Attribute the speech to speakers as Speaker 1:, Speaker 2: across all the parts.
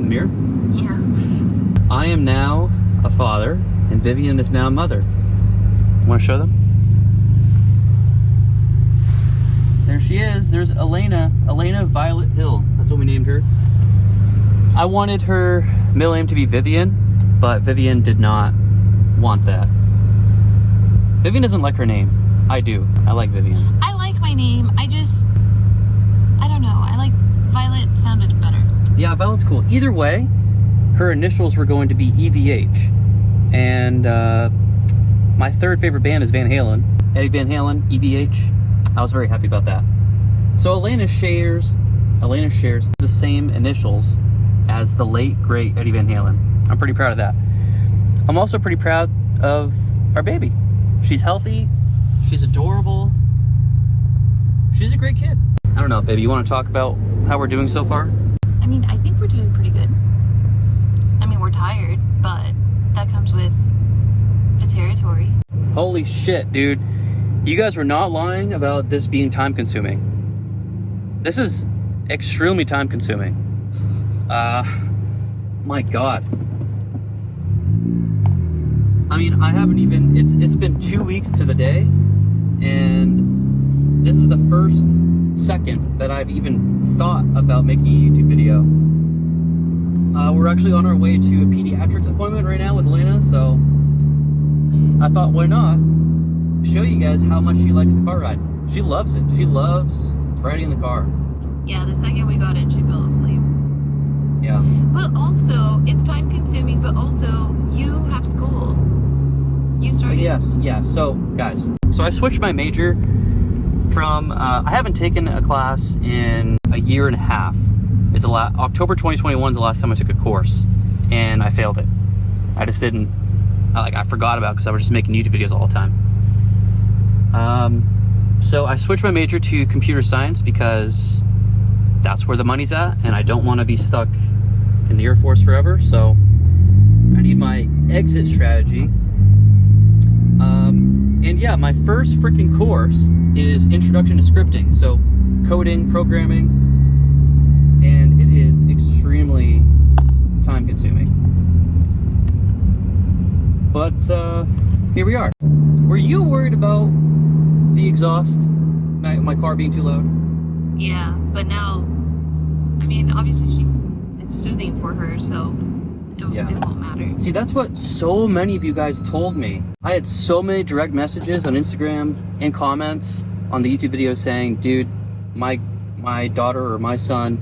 Speaker 1: the mirror?
Speaker 2: Yeah.
Speaker 1: I am now a father, and Vivian is now a mother. Want to show them? There she is. There's Elena. Elena Violet Hill. That's what we named her. I wanted her middle name to be Vivian, but Vivian did not want that. Vivian doesn't like her name. I do. I like Vivian.
Speaker 2: I like my name. I don't know. I like Violet sounded better.
Speaker 1: Yeah, Violet's cool. Either way, her initials were going to be EVH. And my third favorite band is Van Halen. Eddie Van Halen, EVH. I was very happy about that. So Elena shares the same initials as the late, great Eddie Van Halen. I'm pretty proud of that. I'm also pretty proud of our baby. She's healthy. She's adorable. She's a great kid. I don't know, baby, you want to talk about how we're doing so far?
Speaker 2: I mean, I think we're doing pretty good. I mean, we're tired, but that comes with the territory.
Speaker 1: Holy shit, dude. You guys were not lying about this being time consuming. This is extremely time consuming. My God. I mean, I haven't even, it's been 2 weeks to the day, and this is the first second that I've even thought about making a YouTube video. We're actually on our way to a pediatrics appointment right now with Elena, so I thought, why not show you guys how much she likes the car ride. She loves it. She loves riding in the car.
Speaker 2: Yeah, the second we got in, she fell asleep.
Speaker 1: Yeah.
Speaker 2: But also, it's time consuming, but also, you have school. You started.
Speaker 1: Yes, yeah. So, guys, I switched my major from, I haven't taken a class in a year and a half. October 2021 is the last time I took a course, and I failed it. I just didn't, I forgot about it because I was just making YouTube videos all the time. So I switched my major to computer science because that's where the money's at, and I don't want to be stuck in the Air Force forever, so I need my exit strategy. And yeah, my first freaking course is Introduction to Scripting, so coding, programming, and it is extremely time consuming. But here we are. Were you worried about the exhaust, my car being too loud?
Speaker 2: Yeah, but now, I mean, obviously it's soothing for her, so it won't matter.
Speaker 1: See, that's what so many of you guys told me. I had so many direct messages on Instagram and comments on the YouTube videos saying, dude, my daughter or my son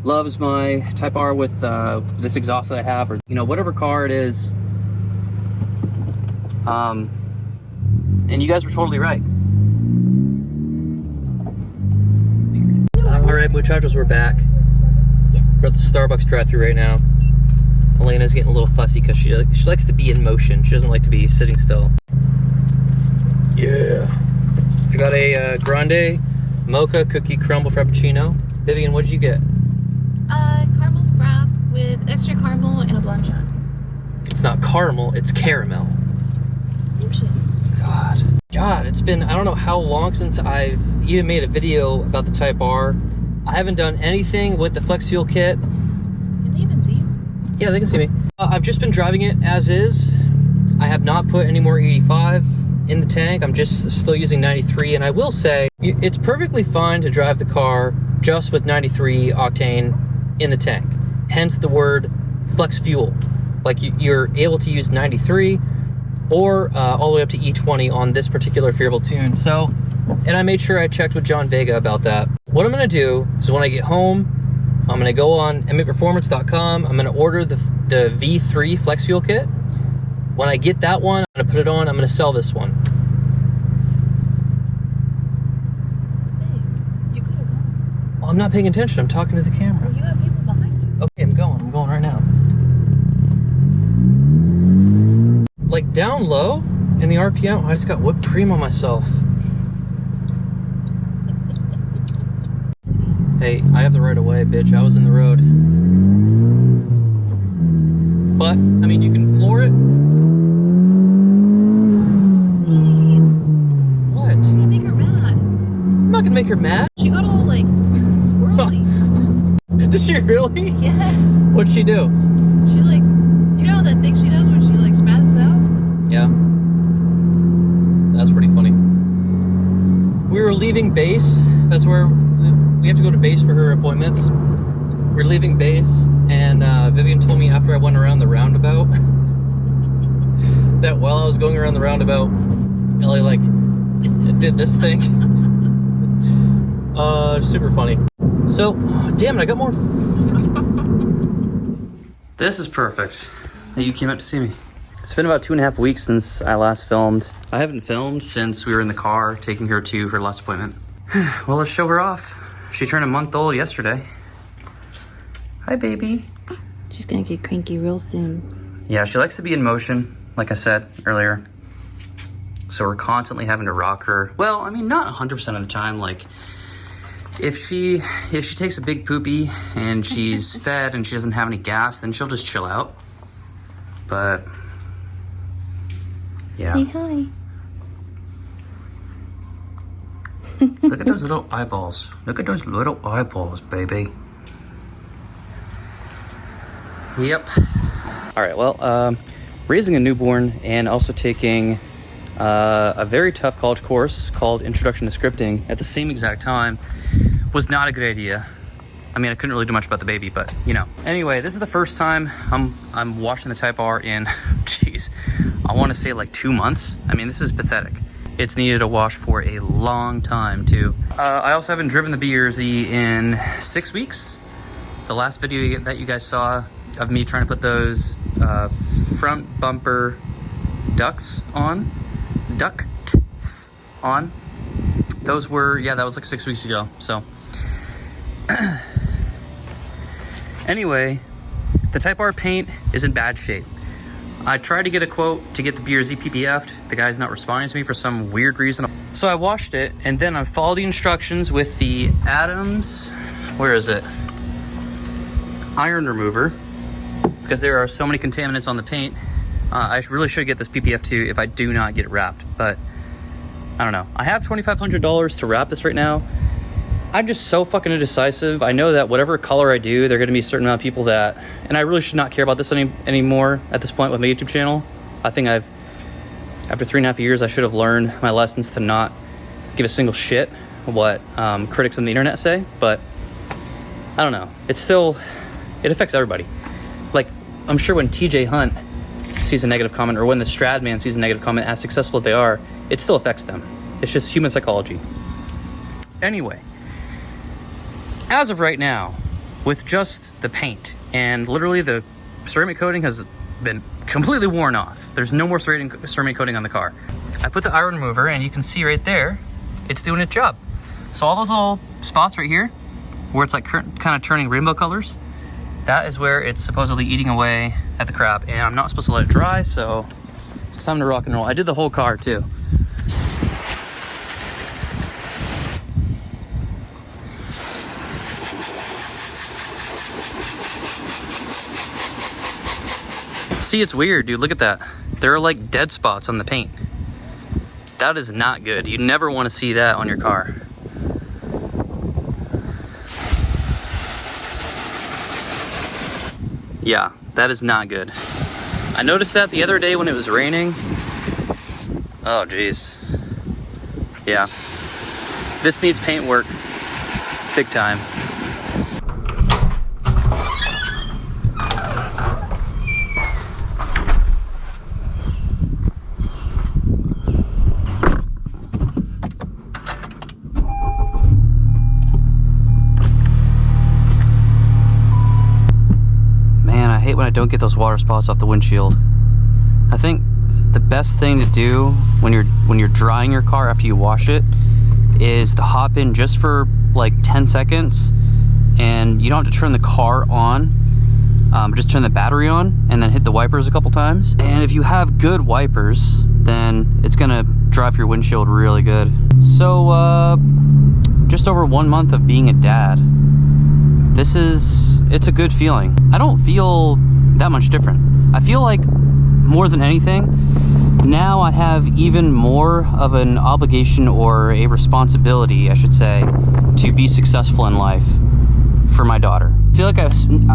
Speaker 1: loves my Type R with this exhaust that I have, or whatever car it is. And you guys were totally right. All right, muchachos, we're back.
Speaker 2: Yeah.
Speaker 1: We're at the Starbucks drive-thru right now. Elena's getting a little fussy because she likes to be in motion. She doesn't like to be sitting still. Yeah. I got a grande mocha cookie crumble frappuccino. Vivian, what did you get?
Speaker 2: Caramel frap with extra caramel and a blancmange.
Speaker 1: It's not caramel, it's caramel.
Speaker 2: Same shit.
Speaker 1: God, it's been, I don't know how long since I've even made a video about the Type R. I haven't done anything with the flex fuel kit.
Speaker 2: Can they even see you?
Speaker 1: Yeah, they can see me. I've just been driving it as is. I have not put any more 85 in the tank. I'm just still using 93, and I will say it's perfectly fine to drive the car just with 93 octane in the tank. Hence the word flex fuel. Like you're able to use 93 or all the way up to E20 on this particular Phearable tune. So, and I made sure I checked with John Vega about that. What I'm gonna do is when I get home, I'm gonna go on MAPerformance.com. I'm gonna order the V3 flex fuel kit. When I get that one, I'm gonna put it on. I'm gonna sell this one.
Speaker 2: Hey, you could have gone.
Speaker 1: Well, I'm not paying attention. I'm talking to the camera.
Speaker 2: Well, you have people behind you.
Speaker 1: Okay, I'm going right now. Like down low in the RPM, I just got whipped cream on myself. Hey, I have the right of way, bitch. I was in the road. But, I mean, you can floor it.
Speaker 2: Hey,
Speaker 1: What?
Speaker 2: you're gonna make her mad.
Speaker 1: I'm not gonna make her mad.
Speaker 2: She got all, like, squirrely.
Speaker 1: Did she really?
Speaker 2: Yes.
Speaker 1: What'd she do?
Speaker 2: She like, you know that thing she does when she like spazzes out?
Speaker 1: Yeah. That's pretty funny. We were leaving base. That's where we have to go to base for her appointments. We're leaving base, and Vivian told me after I went around the roundabout that while I was going around the roundabout, Ellie like did this thing. Super funny. So, damn it, I got more. This is perfect that you came out to see me. It's been about 2.5 weeks since I last filmed. I haven't filmed since we were in the car taking her to her last appointment. Well, let's show her off. She turned a month old yesterday. Hi, baby.
Speaker 2: She's gonna get cranky real soon.
Speaker 1: Yeah, she likes to be in motion, like I said earlier. So we're constantly having to rock her. Well, I mean, not 100% of the time. Like, if she takes a big poopy and she's fed and she doesn't have any gas, then she'll just chill out. But yeah.
Speaker 2: Say hi.
Speaker 1: Look at those little eyeballs. Look at those little eyeballs, baby. Yep. All right, well, raising a newborn and also taking a very tough college course called Introduction to Scripting at the same exact time was not a good idea. I mean, I couldn't really do much about the baby, but you know. Anyway, this is the first time I'm washing the Type R in, geez, I want to say like 2 months. I mean, this is pathetic. It's needed a wash for a long time too. I also haven't driven the BRZ in 6 weeks. The last video that you guys saw of me trying to put those front bumper ducts on, those were, yeah, that was like 6 weeks ago. So anyway, the Type R paint is in bad shape. I tried to get a quote to get the BRZ PPF'd. The guy's not responding to me for some weird reason. So I washed it, and then I followed the instructions with the Adams, where is it? Iron remover, because there are so many contaminants on the paint. I really should get this PPF too if I do not get it wrapped, but I don't know. I have $2,500 to wrap this right now. I'm just so fucking indecisive. I know that whatever color I do, there are going to be a certain amount of people that, and I really should not care about this anymore at this point with my YouTube channel. I think after 3.5 years, I should have learned my lessons to not give a single shit what critics on the internet say, but I don't know. It affects everybody. Like, I'm sure when TJ Hunt sees a negative comment, or when the Stradman sees a negative comment, as successful as they are, it still affects them. It's just human psychology. Anyway, as of right now, with just the paint, and literally the ceramic coating has been completely worn off. There's no more ceramic coating on the car. I put the iron remover, and you can see right there, it's doing its job. So all those little spots right here, where it's like kind of turning rainbow colors, that is where it's supposedly eating away at the crap, and I'm not supposed to let it dry, so it's time to rock and roll. I did the whole car too. See, it's weird, dude. Look at that. There are like dead spots on the paint. That is not good. You never want to see that on your car. Yeah, that is not good. I noticed that the other day when it was raining. Oh, geez. Yeah. This needs paint work. Big time. When I don't get those water spots off the windshield. I think the best thing to do when you're drying your car after you wash it is to hop in just for like 10 seconds, and you don't have to turn the car on, just turn the battery on and then hit the wipers a couple times. And if you have good wipers, then it's gonna dry off your windshield really good. So just over 1 month of being a dad, it's a good feeling. I don't feel that much different. I feel like more than anything, now I have even more of an obligation, or a responsibility, I should say, to be successful in life for my daughter. I feel like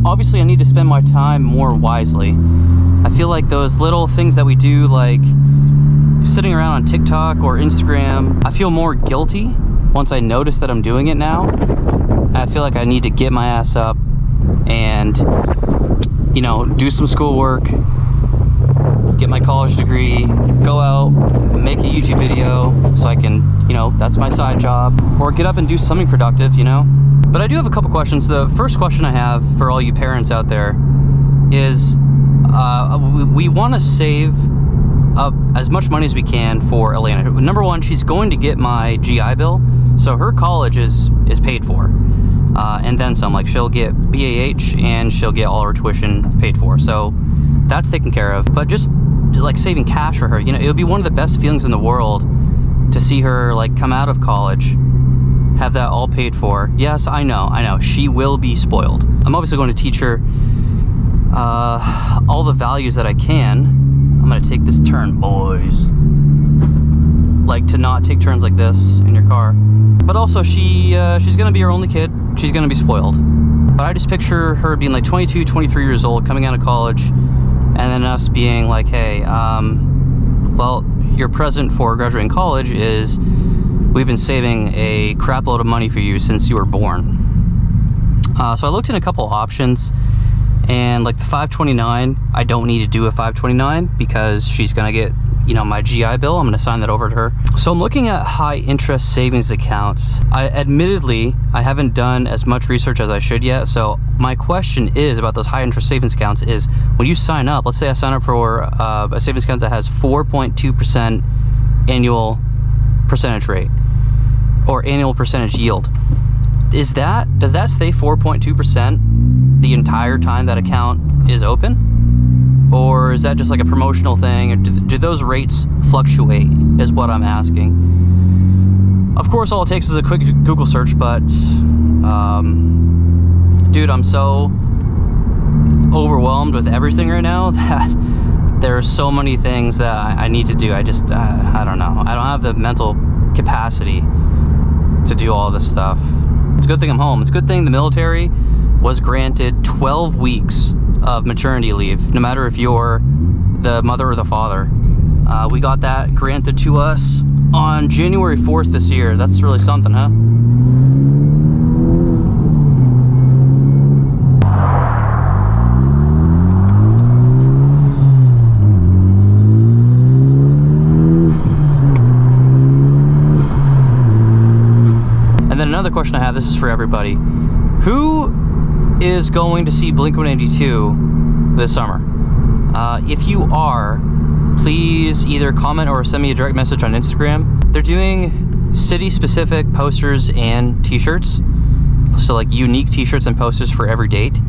Speaker 1: obviously I need to spend my time more wisely. I feel like those little things that we do, like sitting around on TikTok or Instagram, I feel more guilty once I notice that I'm doing it now. I feel like I need to get my ass up and, you know, do some schoolwork, get my college degree, go out, make a YouTube video so I can, you know, that's my side job, or get up and do something productive, you know? But I do have a couple questions. The first question I have for all you parents out there is, we want to save up as much money as we can for Elena. Number one, she's going to get my GI Bill, so her college is paid for. And then some, like she'll get BAH and she'll get all her tuition paid for. So that's taken care of. But just like saving cash for her, you know, it would be one of the best feelings in the world to see her like come out of college, have that all paid for. Yes, I know, she will be spoiled. I'm obviously going to teach her all the values that I can. I'm gonna take this turn, boys. Like to not take turns like this in your car. But also she's gonna be her only kid. She's gonna be spoiled. But I just picture her being like 22, 23 years old, coming out of college, and then us being like, hey, well, your present for graduating college is we've been saving a crap load of money for you since you were born. So I looked in a couple options, and like the 529, I don't need to do a 529 because she's gonna get, you know, my GI Bill. I'm gonna sign that over to her. So I'm looking at high interest savings accounts. Admittedly, I haven't done as much research as I should yet. So my question is about those high interest savings accounts is, when you sign up, let's say I sign up for a savings account that has 4.2% annual percentage rate or annual percentage yield. Does that stay 4.2% the entire time that account is open? Or is that just like a promotional thing? Or do those rates fluctuate, is what I'm asking. Of course, all it takes is a quick Google search, but dude, I'm so overwhelmed with everything right now that there are so many things that I need to do. I just, I don't know. I don't have the mental capacity to do all this stuff. It's a good thing I'm home. It's a good thing the military was granted 12 weeks of maternity leave, no matter if you're the mother or the father. We got that granted to us on January 4th this year. That's really something, huh? And then another question I have, this is for everybody. Who is going to see Blink-182 this summer? If you are, please either comment or send me a direct message on Instagram. They're doing city-specific posters and t-shirts. So like unique t-shirts and posters for every date.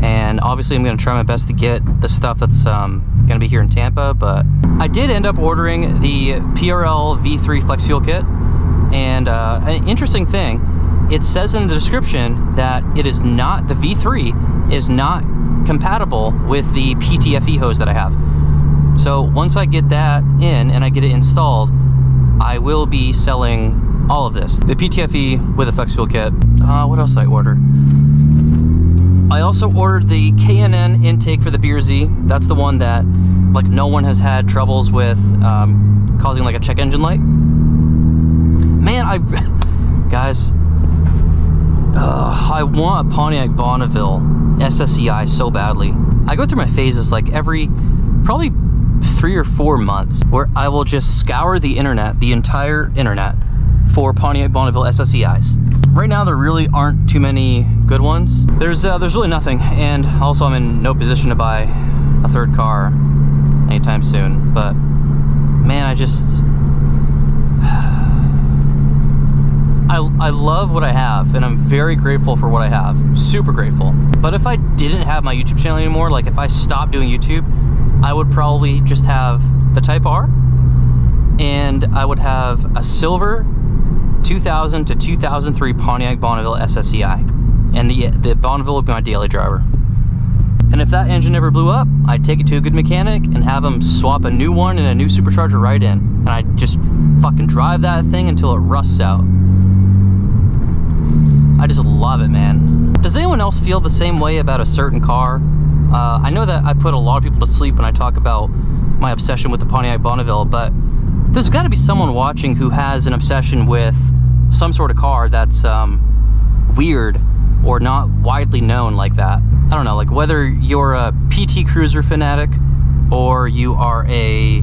Speaker 1: And obviously I'm gonna try my best to get the stuff that's gonna be here in Tampa, but I did end up ordering the PRL V3 Flex Fuel Kit. And an interesting thing, it says in the description that it is not, the V3 is not compatible with the PTFE hose that I have. So once I get that in and I get it installed, I will be selling all of this. The PTFE with a flex fuel kit. What else did I order? I also ordered the K&N intake for the Beer Z. That's the one that like no one has had troubles with causing like a check engine light. Man, guys, I want a Pontiac Bonneville SSEI so badly. I go through my phases like every probably 3 or 4 months where I will just scour the internet, the entire internet, for Pontiac Bonneville SSEIs. Right now there really aren't too many good ones. There's really nothing, and also I'm in no position to buy a third car anytime soon. But man, I love what I have, and I'm very grateful for what I have. Super grateful. But if I didn't have my YouTube channel anymore, like if I stopped doing YouTube, I would probably just have the Type R, and I would have a silver 2000 to 2003 Pontiac Bonneville SSEI, and the Bonneville would be my daily driver. And if that engine ever blew up, I'd take it to a good mechanic and have them swap a new one and a new supercharger right in, and I'd just fucking drive that thing until it rusts out. I just love it, man. Does anyone else feel the same way about a certain car? I know that I put a lot of people to sleep when I talk about my obsession with the Pontiac Bonneville, but there's got to be someone watching who has an obsession with some sort of car that's weird or not widely known like that. I don't know, like whether you're a PT Cruiser fanatic or you are a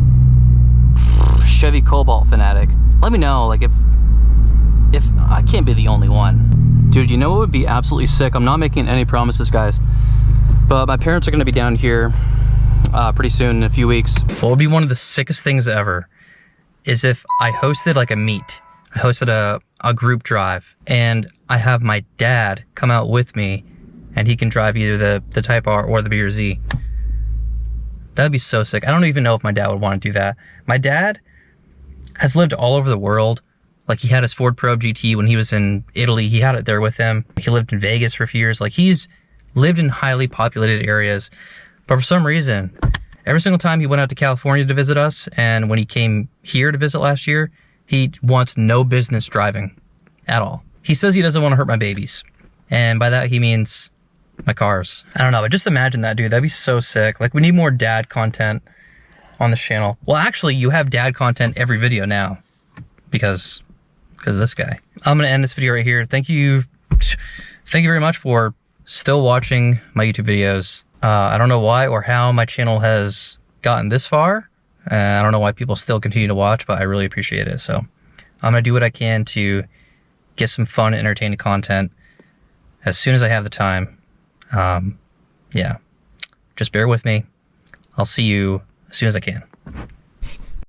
Speaker 1: Chevy Cobalt fanatic. Let me know, like if I can't be the only one. Dude, you know what would be absolutely sick? I'm not making any promises, guys, but my parents are gonna be down here pretty soon, in a few weeks. What would be one of the sickest things ever is if I hosted like a meet. I hosted a group drive, and I have my dad come out with me, and he can drive either the Type R or the B or Z. That'd be so sick. I don't even know if my dad would want to do that. My dad has lived all over the world. Like, he had his Ford Probe GT when he was in Italy. He had it there with him. He lived in Vegas for a few years. Like, he's lived in highly populated areas. But for some reason, every single time he went out to California to visit us, and when he came here to visit last year, he wants no business driving at all. He says he doesn't want to hurt my babies. And by that, he means my cars. I don't know, but just imagine that, dude. That'd be so sick. Like, we need more dad content on this channel. Well, actually, you have dad content every video now because of this guy. I'm gonna end this video right here. Thank you very much for still watching my YouTube videos. I don't know why or how my channel has gotten this far. I don't know why people still continue to watch, but I really appreciate it. So I'm gonna do what I can to get some fun and entertaining content as soon as I have the time. Yeah, just bear with me. I'll see you as soon as I can.